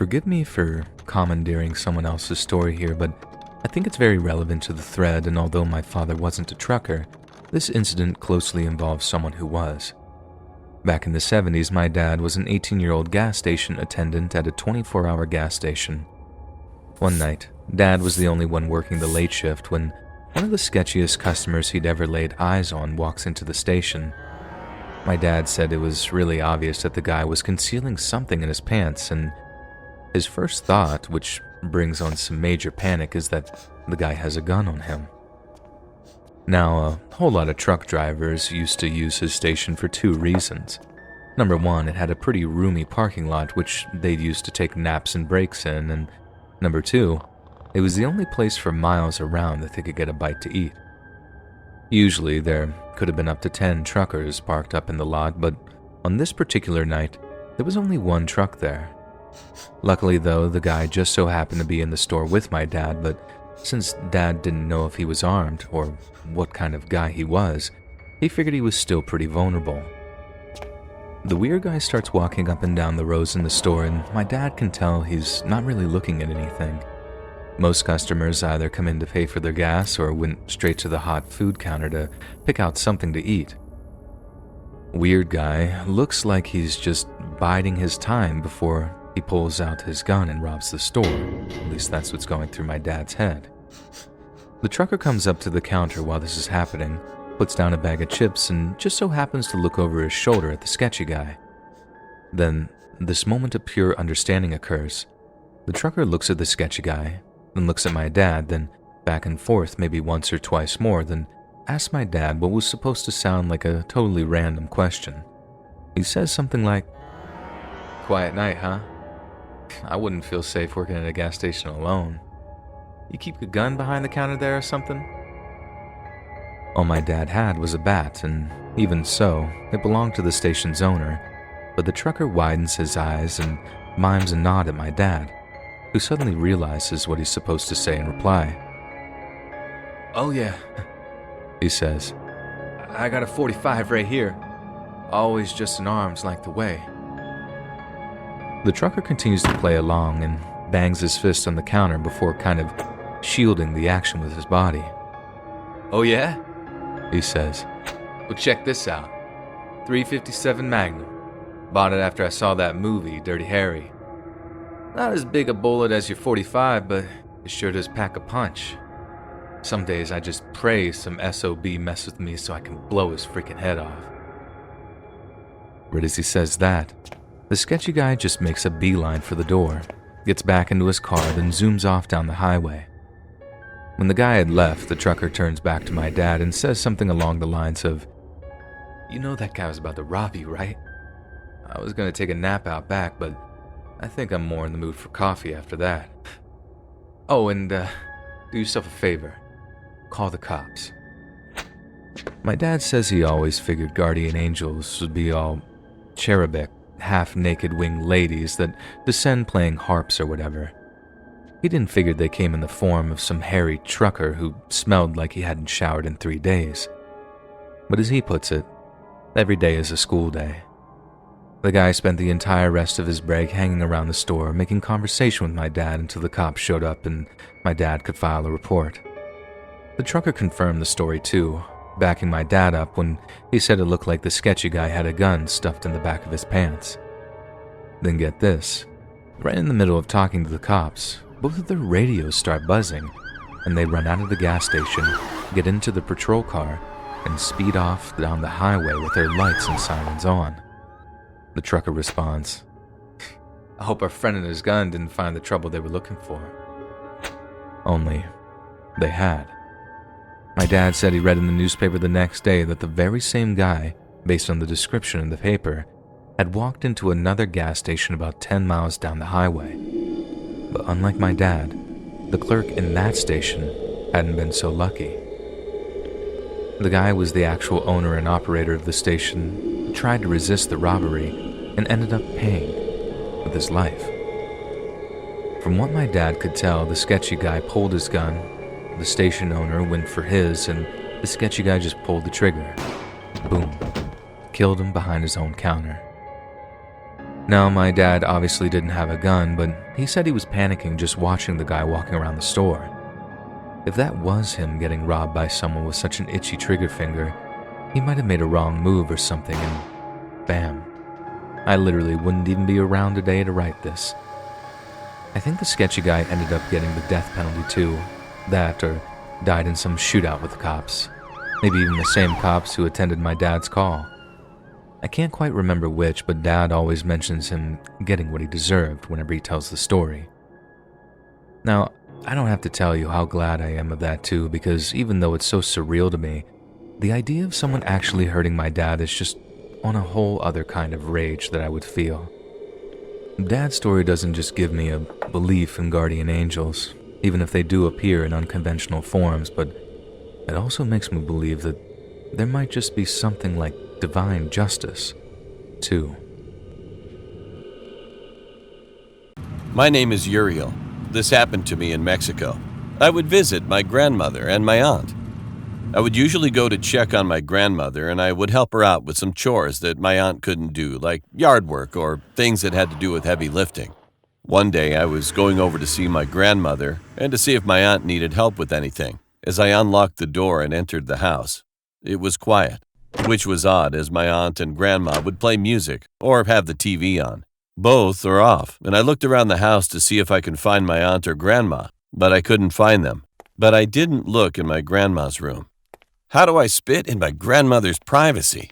Forgive me for commandeering someone else's story here, but I think it's very relevant to the thread, and although my father wasn't a trucker, this incident closely involves someone who was. Back in the 70s, my dad was an 18-year-old gas station attendant at a 24-hour gas station. One night, Dad was the only one working the late shift when one of the sketchiest customers he'd ever laid eyes on walks into the station. My dad said it was really obvious that the guy was concealing something in his pants, and his first thought, which brings on some major panic, is that the guy has a gun on him. Now, a whole lot of truck drivers used to use his station for two reasons. Number one, it had a pretty roomy parking lot which they'd use to take naps and breaks in, and number two, it was the only place for miles around that they could get a bite to eat. Usually, there could have been up to 10 truckers parked up in the lot, but on this particular night, there was only one truck there. Luckily though, the guy just so happened to be in the store with my dad, but since Dad didn't know if he was armed or what kind of guy he was, he figured he was still pretty vulnerable. The weird guy starts walking up and down the rows in the store, and my dad can tell he's not really looking at anything. Most customers either come in to pay for their gas or went straight to the hot food counter to pick out something to eat. Weird guy looks like he's just biding his time before he pulls out his gun and robs the store. At least that's what's going through my dad's head. The trucker comes up to the counter while this is happening, puts down a bag of chips, and just so happens to look over his shoulder at the sketchy guy. Then, this moment of pure understanding occurs. The trucker looks at the sketchy guy, then looks at my dad, then back and forth maybe once or twice more, then asks my dad what was supposed to sound like a totally random question. He says something like, "Quiet night, huh? I wouldn't feel safe working at a gas station alone. You keep a gun behind the counter there or something?" All my dad had was a bat, and even so, it belonged to the station's owner, but the trucker widens his eyes and mimes a nod at my dad, who suddenly realizes what he's supposed to say in reply. "Oh yeah," he says. "I got a 45 right here. Always just in arms like the way." The trucker continues to play along and bangs his fist on the counter before kind of shielding the action with his body. "Oh yeah?" he says. "Well, check this out. 357 Magnum. Bought it after I saw that movie, Dirty Harry. Not as big a bullet as your 45, but it sure does pack a punch. Some days I just pray some SOB mess with me so I can blow his freaking head off." Right as he says that, the sketchy guy just makes a beeline for the door, gets back into his car, then zooms off down the highway. When the guy had left, the trucker turns back to my dad and says something along the lines of, "You know that guy was about to rob you, right? I was going to take a nap out back, but I think I'm more in the mood for coffee after that. Oh, and do yourself a favor. Call the cops." My dad says he always figured guardian angels would be all cherubic, half-naked winged ladies that descend playing harps or whatever. He didn't figure they came in the form of some hairy trucker who smelled like he hadn't showered in 3 days. But as he puts it, every day is a school day. The guy spent the entire rest of his break hanging around the store, making conversation with my dad until the cops showed up and my dad could file a report. The trucker confirmed the story too, backing my dad up when he said it looked like the sketchy guy had a gun stuffed in the back of his pants. Then get this, right in the middle of talking to the cops, both of their radios start buzzing, and they run out of the gas station, get into the patrol car, and speed off down the highway with their lights and sirens on. The trucker responds, "I hope our friend and his gun didn't find the trouble they were looking for." Only, they had. My dad said he read in the newspaper the next day that the very same guy, based on the description in the paper, had walked into another gas station about 10 miles down the highway. But unlike my dad, the clerk in that station hadn't been so lucky. The guy was the actual owner and operator of the station who tried to resist the robbery and ended up paying with his life. From what my dad could tell, the sketchy guy pulled his gun, the station owner went for his, and the sketchy guy just pulled the trigger. Boom. Killed him behind his own counter. Now, my dad obviously didn't have a gun, but he said he was panicking just watching the guy walking around the store. If that was him getting robbed by someone with such an itchy trigger finger, he might have made a wrong move or something and bam. I literally wouldn't even be around today to write this. I think the sketchy guy ended up getting the death penalty too. That or died in some shootout with the cops. Maybe even the same cops who attended my dad's call. I can't quite remember which, but Dad always mentions him getting what he deserved whenever he tells the story. Now, I don't have to tell you how glad I am of that too, because even though it's so surreal to me, the idea of someone actually hurting my dad is just on a whole other kind of rage that I would feel. Dad's story doesn't just give me a belief in guardian angels, even if they do appear in unconventional forms, but it also makes me believe that there might just be something like divine justice, too. My name is Uriel. This happened to me in Mexico. I would visit my grandmother and my aunt. I would usually go to check on my grandmother, and I would help her out with some chores that my aunt couldn't do, like yard work or things that had to do with heavy lifting. One day I was going over to see my grandmother and to see if my aunt needed help with anything. As I unlocked the door and entered the house, it was quiet, which was odd as my aunt and grandma would play music or have the TV on. Both are off, and I looked around the house to see if I could find my aunt or grandma, but I couldn't find them. But I didn't look in my grandma's room. How do I spit in my grandmother's privacy?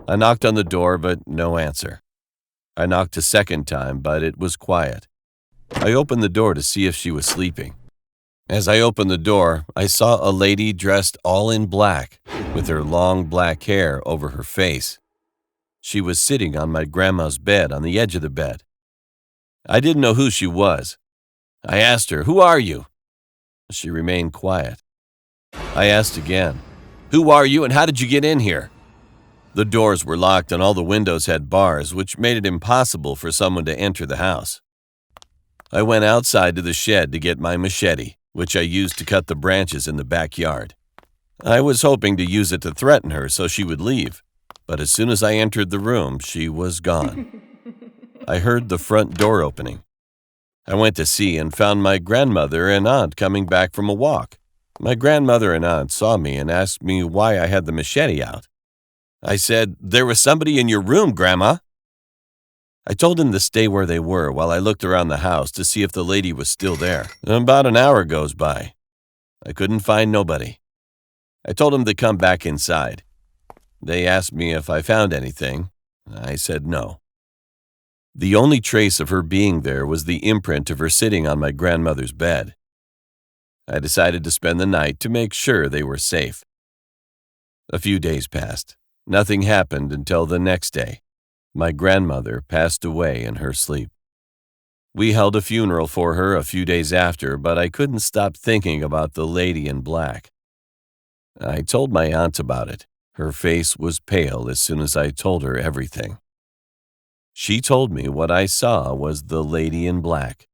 I knocked on the door, but no answer. I knocked a second time, but it was quiet. I opened the door to see if she was sleeping. As I opened the door, I saw a lady dressed all in black, with her long black hair over her face. She was sitting on my grandma's bed on the edge of the bed. I didn't know who she was. I asked her, "Who are you?" She remained quiet. I asked again, "Who are you and how did you get in here?" The doors were locked and all the windows had bars, which made it impossible for someone to enter the house. I went outside to the shed to get my machete, which I used to cut the branches in the backyard. I was hoping to use it to threaten her so she would leave, but as soon as I entered the room, she was gone. I heard the front door opening. I went to see and found my grandmother and aunt coming back from a walk. My grandmother and aunt saw me and asked me why I had the machete out. I said, "There was somebody in your room, Grandma." I told them to stay where they were while I looked around the house to see if the lady was still there. About an hour goes by. I couldn't find nobody. I told them to come back inside. They asked me if I found anything. I said no. The only trace of her being there was the imprint of her sitting on my grandmother's bed. I decided to spend the night to make sure they were safe. A few days passed. Nothing happened until the next day. My grandmother passed away in her sleep. We held a funeral for her a few days after, but I couldn't stop thinking about the lady in black. I told my aunt about it. Her face was pale as soon as I told her everything. She told me what I saw was the lady in black.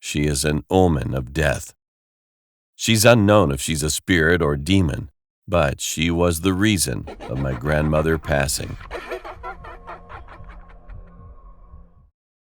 She is an omen of death. She's unknown if she's a spirit or demon, but she was the reason of my grandmother passing.